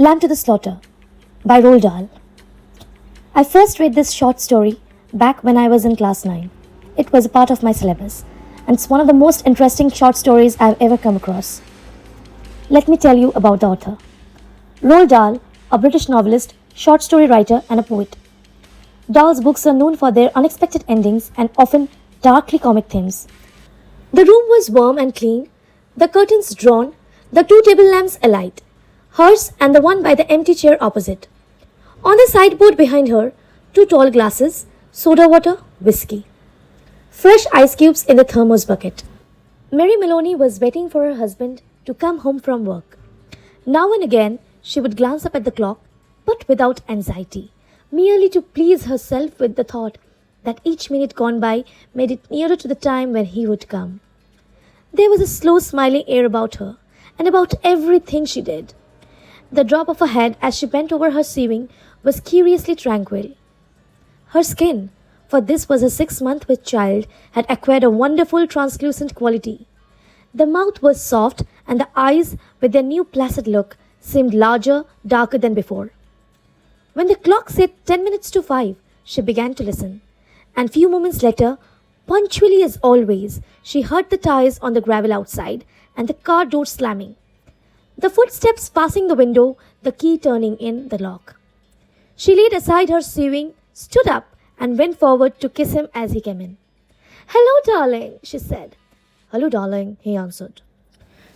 Lamb to the Slaughter by Roald Dahl. I first read this short story back when I was in class 9. It was a part of my syllabus, and it's one of the most interesting short stories I've ever come across. Let me tell you about the author. Roald Dahl, a British novelist, short story writer, and a poet. Dahl's books are known for their unexpected endings and often darkly comic themes. The room was warm and clean, the curtains drawn, the two table lamps alight, hers and the one by the empty chair opposite. On the sideboard behind her, two tall glasses, soda water, whiskey. Fresh ice cubes in the thermos bucket. Mary Maloney was waiting for her husband to come home from work. Now and again, she would glance up at the clock, but without anxiety, merely to please herself with the thought that each minute gone by made it nearer to the time when he would come. There was a slow smiling air about her, and about everything she did. The drop of her head as she bent over her sewing was curiously tranquil. Her skin, for this was a 6-month with child, had acquired a wonderful translucent quality. The mouth was soft, and the eyes, with their new placid look, seemed larger, darker than before. When the clock said 10 minutes to 5, she began to listen, and few moments later, punctually as always, she heard the tires on the gravel outside and the car door slamming. The footsteps passing the window, the key turning in the lock. She laid aside her sewing, stood up, and went forward to kiss him as he came in. "Hello, darling," she said. "Hello, darling," he answered.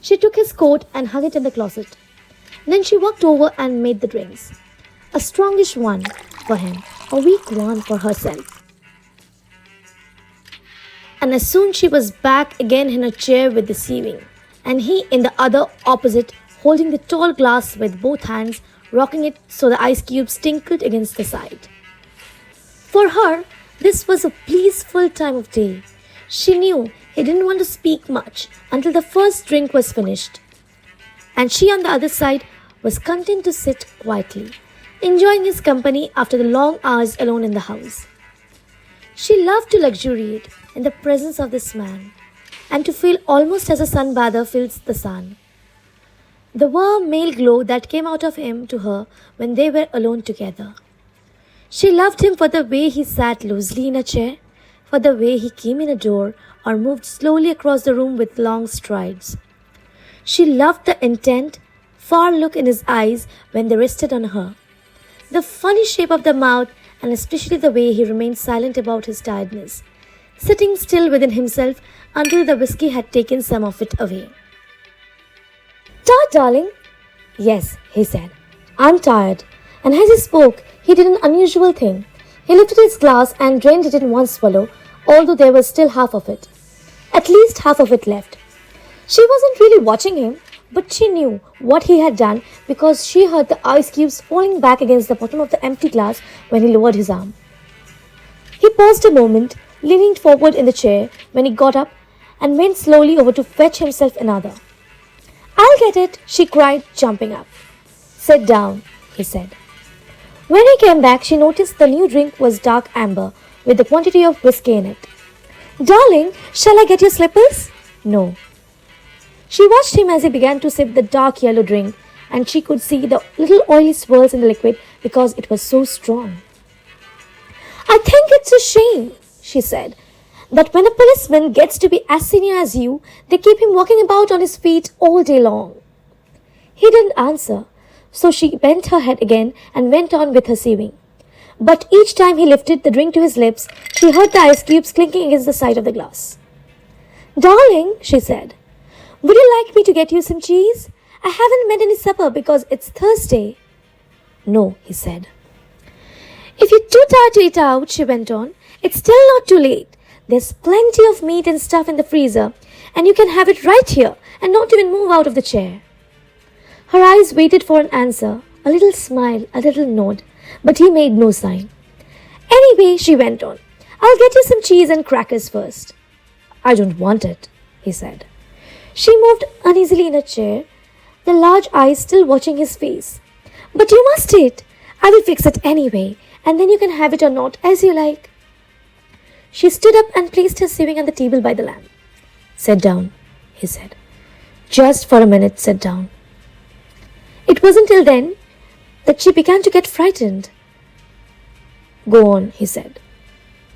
She took his coat and hung it in the closet. Then she walked over and made the drinks. A strongish one for him, a weak one for herself. And as soon she was back again in her chair with the sewing, and he in the other opposite, holding the tall glass with both hands, rocking it so the ice cubes tinkled against the side. For her, this was a blissful time of day. She knew he didn't want to speak much until the first drink was finished. And she on the other side was content to sit quietly, enjoying his company after the long hours alone in the house. She loved to luxuriate in the presence of this man, and to feel almost as a sunbather feels the sun. The warm male glow that came out of him to her when they were alone together. She loved him for the way he sat loosely in a chair, for the way he came in a door or moved slowly across the room with long strides. She loved the intent, far look in his eyes when they rested on her, the funny shape of the mouth, and especially the way he remained silent about his tiredness, sitting still within himself until the whiskey had taken some of it away. "Tired, darling?" "Yes," he said. "I'm tired." And as he spoke, he did an unusual thing. He lifted his glass and drained it in one swallow, although there was still half of it. At least half of it left. She wasn't really watching him, but she knew what he had done because she heard the ice cubes falling back against the bottom of the empty glass when he lowered his arm. He paused a moment, leaning forward in the chair when he got up and went slowly over to fetch himself another. "I'll get it," she cried, jumping up. "Sit down," he said. When he came back, she noticed the new drink was dark amber with a quantity of whiskey in it. "Darling, shall I get your slippers?" "No." She watched him as he began to sip the dark yellow drink, and she could see the little oily swirls in the liquid because it was so strong. "I think it's a shame," she said, "that when a policeman gets to be as senior as you, they keep him walking about on his feet all day long." He didn't answer, so she bent her head again and went on with her sewing. But each time he lifted the drink to his lips, she heard the ice cubes clinking against the side of the glass. "Darling," she said, "would you like me to get you some cheese? I haven't made any supper because it's Thursday." "No," he said. "If you're too tired to eat out," she went on, "it's still not too late. There's plenty of meat and stuff in the freezer, and you can have it right here and not even move out of the chair." Her eyes waited for an answer, a little smile, a little nod, but he made no sign. "Anyway," she went on, "I'll get you some cheese and crackers first." "I don't want it," he said. She moved uneasily in her chair, the large eyes still watching his face. "But you must eat. I will fix it anyway, and then you can have it or not, as you like." She stood up and placed her sewing on the table by the lamp. "Sit down," he said. "Just for a minute, sit down." It wasn't till then that she began to get frightened. "Go on," he said.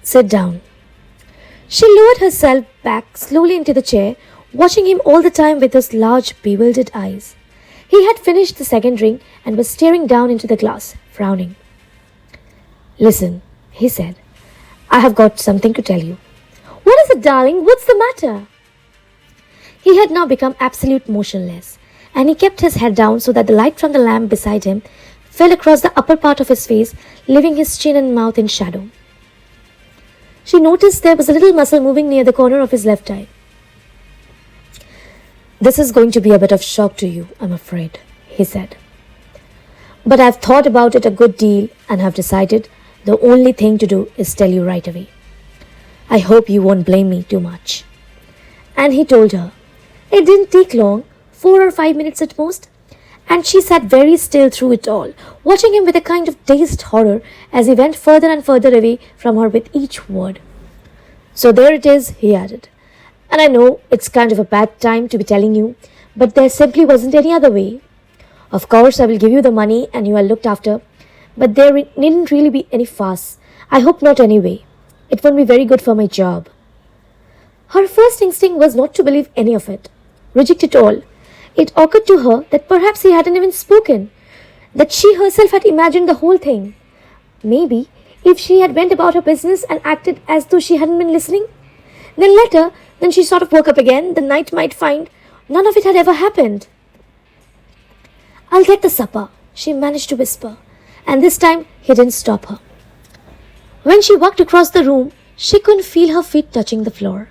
"Sit down." She lowered herself back slowly into the chair, watching him all the time with those large, bewildered eyes. He had finished the second drink and was staring down into the glass, frowning. "Listen," he said. "I have got something to tell you." "What is it, darling? What's the matter?" He had now become absolute motionless, and he kept his head down so that the light from the lamp beside him fell across the upper part of his face, leaving his chin and mouth in shadow. She noticed there was a little muscle moving near the corner of his left eye. "This is going to be a bit of shock to you, I'm afraid," he said. "But I've thought about it a good deal and have decided the only thing to do is tell you right away. I hope you won't blame me too much." And he told her. It didn't take long, 4 or 5 minutes at most, and she sat very still through it all, watching him with a kind of dazed horror as he went further and further away from her with each word. "So there it is," he added. "And I know it's kind of a bad time to be telling you, but there simply wasn't any other way. Of course, I will give you the money and you are looked after, but there needn't really be any fuss. I hope not anyway. It won't be very good for my job." Her first instinct was not to believe any of it, reject it all. It occurred to her that perhaps he hadn't even spoken, that she herself had imagined the whole thing. Maybe if she had went about her business and acted as though she hadn't been listening, then she sort of woke up again, the night might find none of it had ever happened. "I'll get the supper," she managed to whisper, and this time he didn't stop her. When she walked across the room, she couldn't feel her feet touching the floor.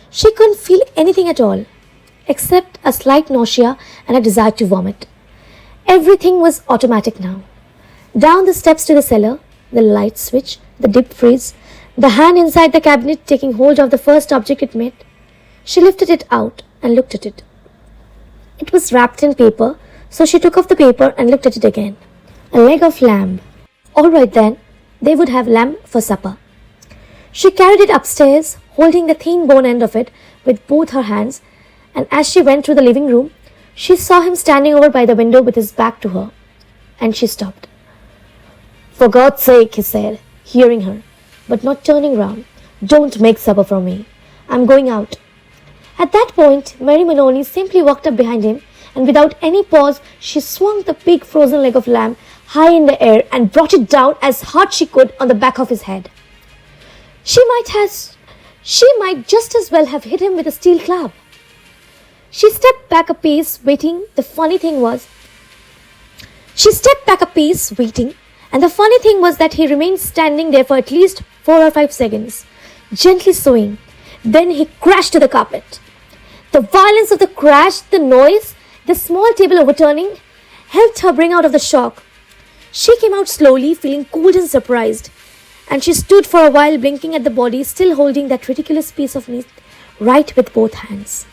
She couldn't feel anything at all, except a slight nausea and a desire to vomit. Everything was automatic now. Down the steps to the cellar, the light switch, the deep freeze, the hand inside the cabinet taking hold of the first object it met. She lifted it out and looked at it. It was wrapped in paper, so she took off the paper and looked at it again. A leg of lamb. All right then, they would have lamb for supper. She carried it upstairs, holding the thin bone end of it with both her hands, and as she went through the living room, she saw him standing over by the window with his back to her, and she stopped. "For God's sake," he said, hearing her, but not turning round, "don't make supper for me. I'm going out." At that point, Mary Maloney simply walked up behind him, and without any pause, she swung the big frozen leg of lamb high in the air and brought it down as hard she could on the back of his head. She might just as well have hit him with a steel club. She stepped back a pace, waiting. And the funny thing was that he remained standing there for at least 4 or 5 seconds, gently swaying. Then he crashed to the carpet. The violence of the crash, the noise, the small table overturning, helped her bring out of the shock. She came out slowly, feeling cold and surprised, and she stood for a while blinking at the body, still holding that ridiculous piece of meat right with both hands.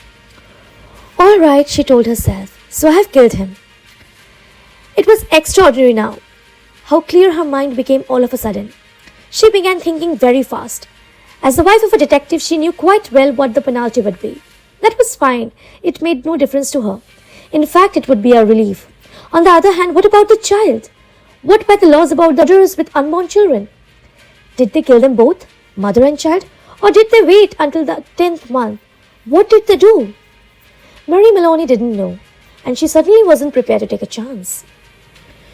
"All right," she told herself, "so I have killed him." It was extraordinary now, how clear her mind became all of a sudden. She began thinking very fast. As the wife of a detective, she knew quite well what the penalty would be. That was fine. It made no difference to her. In fact, it would be a relief. On the other hand, what about the child? What about the laws about the murderers with unborn children? Did they kill them both, mother and child, or did they wait until the 10th month? What did they do? Mary Maloney didn't know, and she certainly wasn't prepared to take a chance.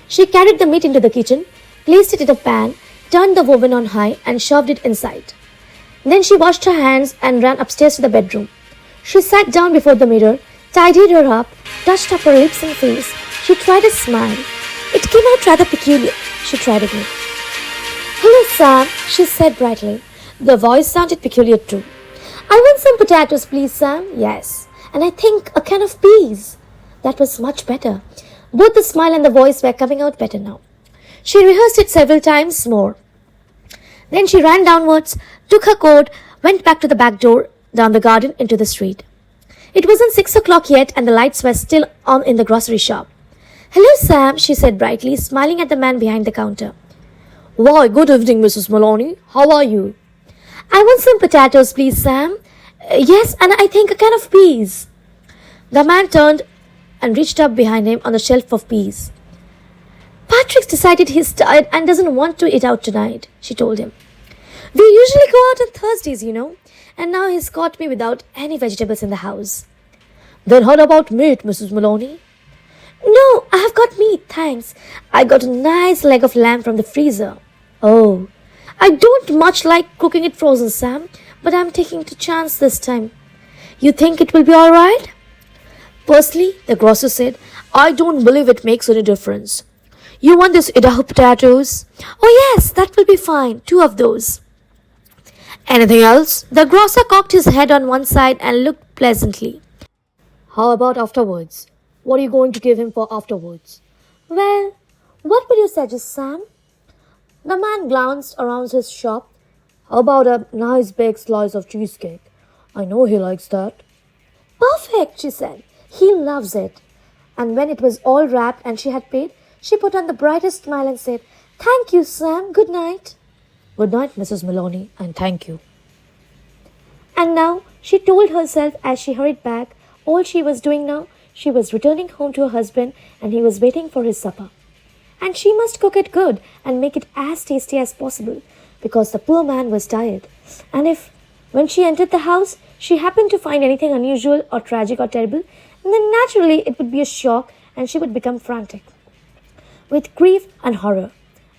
She carried the meat into the kitchen, placed it in a pan, turned the oven on high, and shoved it inside. Then she washed her hands and ran upstairs to the bedroom. She sat down before the mirror, tidied her up, touched up her lips and face. She tried a smile. It came out rather peculiar. She tried again. "Hello, Sam," she said brightly. The voice sounded peculiar too. "I want some potatoes, please, Sam." "Yes. And I think a can of peas." That was much better. Both the smile and the voice were coming out better now. She rehearsed it several times more. Then she ran downwards, took her coat, went back to the back door, down the garden, into the street. It wasn't 6 o'clock yet, and the lights were still on in the grocery shop. "Hello, Sam," she said brightly, smiling at the man behind the counter. "Why, good evening, Mrs. Maloney. How are you?" "I want some potatoes, please, Sam." "Yes, and I think a can of peas." The man turned and reached up behind him on the shelf of peas. "But Patrick's decided he's tired and doesn't want to eat out tonight, she told him. We usually go out on Thursdays, and now he's caught me without any vegetables in the house. Then how about meat, Mrs. Maloney? No, I have got meat, thanks. I got a nice leg of lamb from the freezer. Oh, I don't much like cooking it frozen, Sam, but I'm taking a chance this time. You think it will be all right? Personally, the grocer said, I don't believe it makes any difference. You want this Idaho potatoes? Oh yes, that will be fine. 2 of those. Anything else? The grocer cocked his head on one side and looked pleasantly. How about afterwards? What are you going to give him for afterwards? Well, what would you suggest, Sam? The man glanced around his shop. How about a nice big slice of cheesecake? I know he likes that. Perfect, she said. He loves it. And when it was all wrapped and she had paid, she put on the brightest smile and said, Thank you, Sam. Good night. Good night, Mrs. Maloney, and thank you. And now, she told herself as she hurried back, all she was doing now, she was returning home to her husband and he was waiting for his supper. And she must cook it good and make it as tasty as possible because the poor man was tired. And if, when she entered the house, she happened to find anything unusual or tragic or terrible, then naturally it would be a shock and she would become frantic with grief and horror.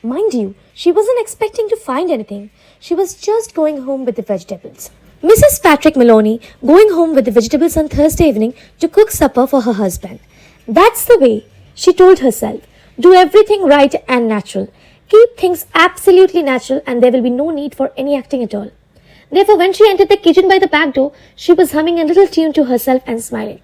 Mind you, she wasn't expecting to find anything. She was just going home with the vegetables. Mrs. Patrick Maloney going home with the vegetables on Thursday evening to cook supper for her husband. That's the way, she told herself. Do everything right and natural. Keep things absolutely natural and there will be no need for any acting at all. Therefore, when she entered the kitchen by the back door, she was humming a little tune to herself and smiling.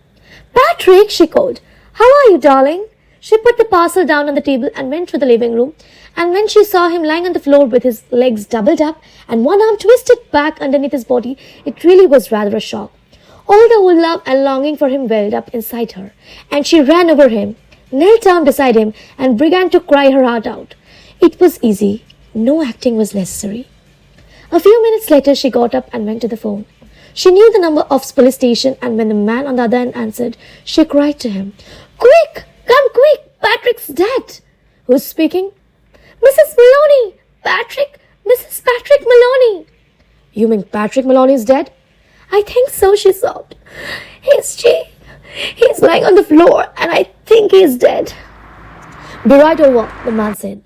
Patrick, she called. How are you, darling? She put the parcel down on the table and went to the living room. And when she saw him lying on the floor with his legs doubled up and one arm twisted back underneath his body, it really was rather a shock. All the old love and longing for him welled up inside her, and she ran over him, knelt down beside him, and began to cry her heart out. It was easy. No acting was necessary. A few minutes later, she got up and went to the phone. She knew the number of police station, and when the man on the other end answered, she cried to him, Quick! Come quick! Patrick's dead! Who's speaking? Mrs. Maloney! Patrick! Mrs. Patrick Maloney! You mean Patrick Maloney is dead? I think so, she sobbed. He's lying on the floor and I think he's dead. Be right over, the man said.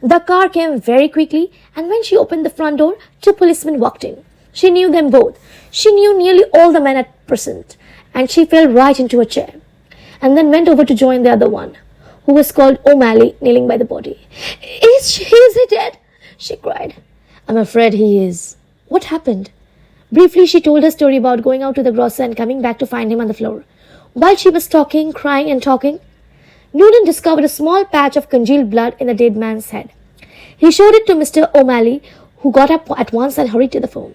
The car came very quickly and when she opened the front door, 2 policemen walked in. She knew them both. She knew nearly all the men at present and she fell right into a chair and then went over to join the other one, who was called O'Malley, kneeling by the body. Is he dead? She cried. I'm afraid he is. What happened? Briefly, she told her story about going out to the grocer and coming back to find him on the floor. While she was talking, crying and talking, Noonan discovered a small patch of congealed blood in the dead man's head. He showed it to Mr. O'Malley, who got up at once and hurried to the phone.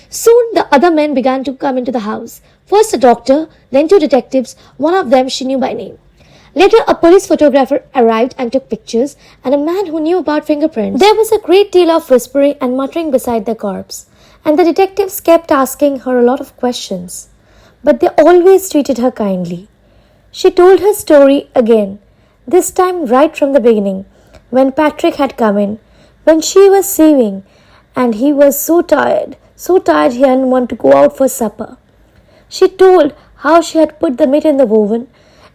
Soon, the other men began to come into the house. First a doctor, then 2 detectives, one of them she knew by name. Later, a police photographer arrived and took pictures, and a man who knew about fingerprints. There was a great deal of whispering and muttering beside the corpse, and the detectives kept asking her a lot of questions. But they always treated her kindly. She told her story again, this time right from the beginning, when Patrick had come in, when she was sewing, and he was so tired he hadn't want to go out for supper. She told how she had put the meat in the oven.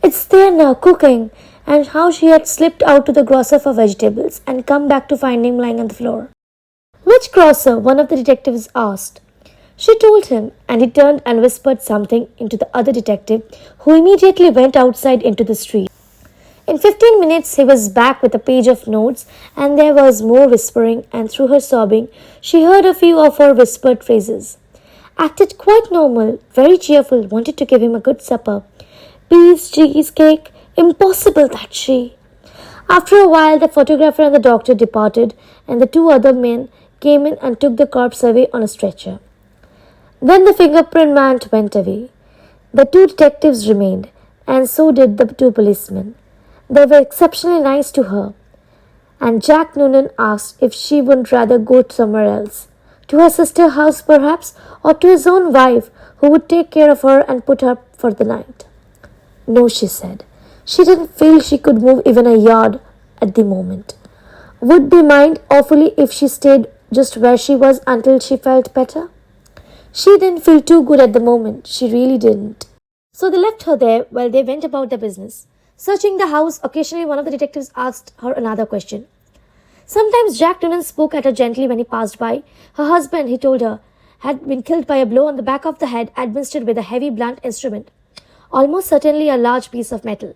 It's there now, cooking, and how she had slipped out to the grocer for vegetables and come back to find him lying on the floor. Which grocer? One of the detectives asked. She told him, and he turned and whispered something into the other detective, who immediately went outside into the street. In 15 minutes, he was back with a page of notes, and there was more whispering, and through her sobbing, she heard a few of her whispered phrases. Acted quite normal, very cheerful, wanted to give him a good supper. Peas, cheesecake, impossible that she. After a while, the photographer and the doctor departed, and the 2 other men came in and took the corpse away on a stretcher. Then the fingerprint man went away. The 2 detectives remained, and so did the 2 policemen. They were exceptionally nice to her, and Jack Noonan asked if she wouldn't rather go somewhere else, to her sister's house perhaps, or to his own wife, who would take care of her and put her up for the night. No, she said. She didn't feel she could move even a yard. at the moment. Would they mind awfully if she stayed just where she was until she felt better? She didn't feel too good at the moment. She really didn't. So they left her there while they went about their business. Searching the house, occasionally one of the detectives asked her another question. Sometimes Jack Noonan spoke at her gently when he passed by. Her husband, he told her, had been killed by a blow on the back of the head administered with a heavy blunt instrument, almost certainly a large piece of metal.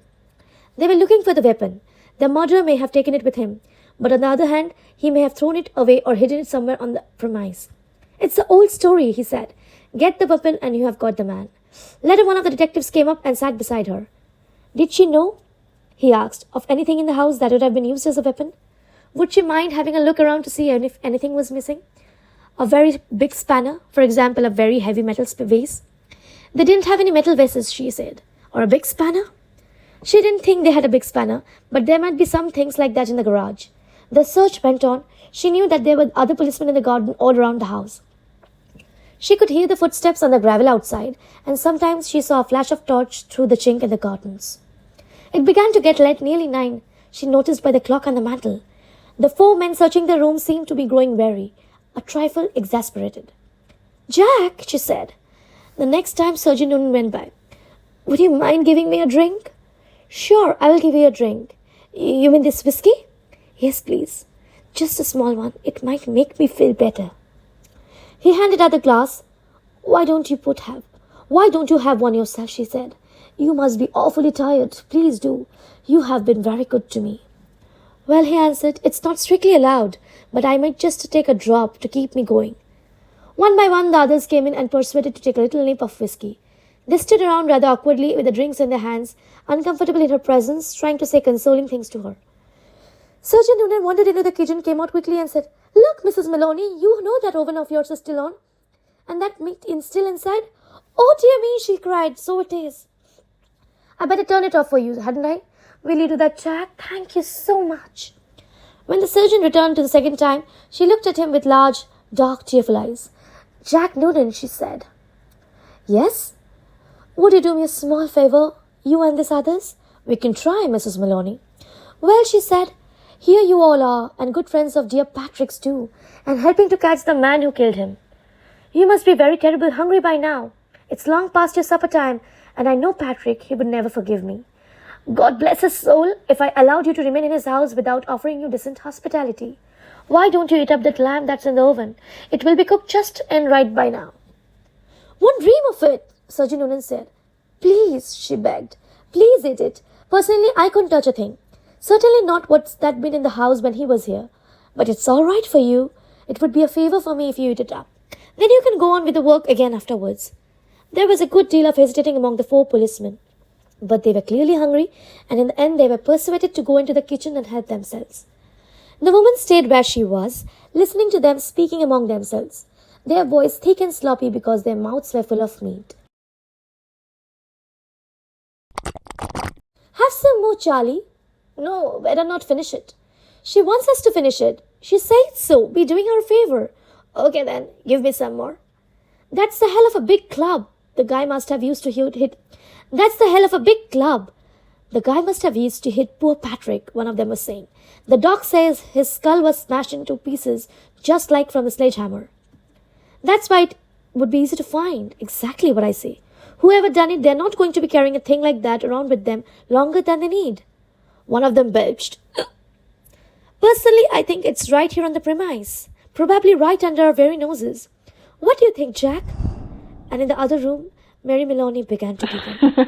They were looking for the weapon. The murderer may have taken it with him, but on the other hand, he may have thrown it away or hidden it somewhere on the premise. It's the old story, he said. Get the weapon and you have got the man. Later, one of the detectives came up and sat beside her. Did she know, he asked, of anything in the house that would have been used as a weapon? Would she mind having a look around to see if anything was missing? A very big spanner, for example, a very heavy metal vase. They didn't have any metal vases, she said. Or a big spanner? She didn't think they had a big spanner, but there might be some things like that in the garage. The search went on. She knew that there were other policemen in the garden all around the house. She could hear the footsteps on the gravel outside, and sometimes she saw a flash of torch through the chink in the curtains. It began to get late, nearly 9, she noticed by the clock on the mantel. The 4 men searching the room seemed to be growing weary, a trifle exasperated. Jack, she said, the next time Surgeon Noonan went by, would you mind giving me a drink? Sure, I will give you a drink. You mean this whiskey? Yes, please. Just a small one. It might make me feel better. He handed her the glass. Why don't you have one yourself, she said. You must be awfully tired. Please do. You have been very good to me. Well, he answered, it's not strictly allowed, but I might just take a drop to keep me going. One by one, the others came in and persuaded to take a little nip of whiskey. They stood around rather awkwardly with the drinks in their hands, uncomfortable in her presence, trying to say consoling things to her. Surgeon Noonan wandered into the kitchen, came out quickly and said, Look, Mrs. Maloney, you know that oven of yours is still on? And that meat is still inside? Oh, dear me, she cried, so it is. I better turn it off for you, hadn't I? Will you do that, Jack? Thank you so much. When the surgeon returned to the second time, she looked at him with large, dark, tearful eyes. Jack Noonan, she said. Yes? Would you do me a small favor, you and these others? We can try, Mrs. Maloney. Well, she said, here you all are, and good friends of dear Patrick's too, and helping to catch the man who killed him. You must be very terribly hungry by now. It's long past your supper time, and I know Patrick, he would never forgive me. God bless his soul, if I allowed you to remain in his house without offering you decent hospitality. Why don't you eat up that lamb that's in the oven? It will be cooked just and right by now. Won't dream of it, Surgeon Noonan said. Please, she begged. Please eat it. Personally, I couldn't touch a thing. Certainly not what's that been in the house when he was here. But it's all right for you. It would be a favor for me if you eat it up. Then you can go on with the work again afterwards. There was a good deal of hesitating among the 4 policemen. But they were clearly hungry, and in the end they were persuaded to go into the kitchen and help themselves. The woman stayed where she was, listening to them speaking among themselves, their voice thick and sloppy because their mouths were full of meat. Have some more, Charlie. No, better not finish it. She wants us to finish it. She said so. Be doing her a favor. Okay then, give me some more. That's the hell of a big club. The guy must have used to hit. That's the hell of a big club. The guy must have used to hit poor Patrick, one of them was saying. The doc says his skull was smashed into pieces, just like from the sledgehammer. That's why it would be easy to find. Exactly what I say. Whoever done it, they're not going to be carrying a thing like that around with them longer than they need. One of them belched. Personally, I think it's right here on the premise. Probably right under our very noses. What do you think, Jack? And in the other room, Mary Maloney began to giggle.